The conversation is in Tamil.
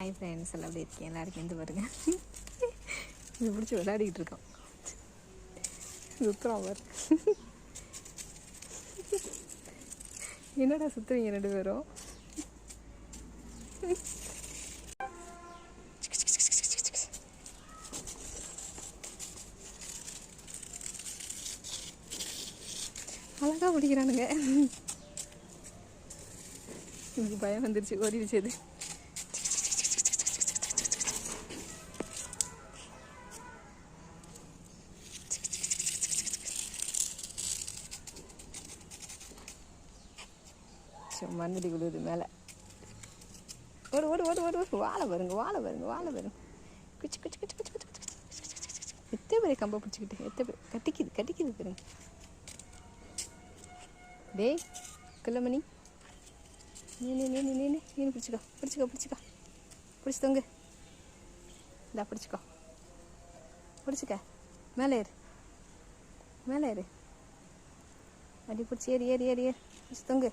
ஹாய் ஃப்ரெண்ட்ஸ், எல்லாம் எப்படி இருக்கேன்? எல்லாருக்கும் எந்த பாருங்க இது பிடிச்சி விளையாடிக்கிட்டு இருக்கோம். சுற்றுறோம் பாரு. என்னடா சுற்றுறீங்க ரெண்டு பேரும்? அழகா பிடிக்கிறானுங்க. எனக்கு பயம் வந்துருச்சு, ஓடிடுச்சு அது. மண்ணடி விழுது மேலே. ஓடு ஓடு ஓடு ஓடு ஓடு. வாழை பாருங்க, வாழை பாருங்க, வாழை பாருங்க. குச்சி குச்சி குச்சி குச்சி குச்சி குச்சி. எத்தனை பேரை கம்பை பிடிச்சிக்கிட்டு எத்தனை பேர் கட்டிக்குது பாருங்க. டேய் குள்ளமணி, நீ பிடிச்சிக்கோ பிடிச்சி தொங்க. இந்தா பிடிச்சிக்க. மேலே ஏறு அடி பிடிச்சி ஏறி பிடிச்சி தொங்கு.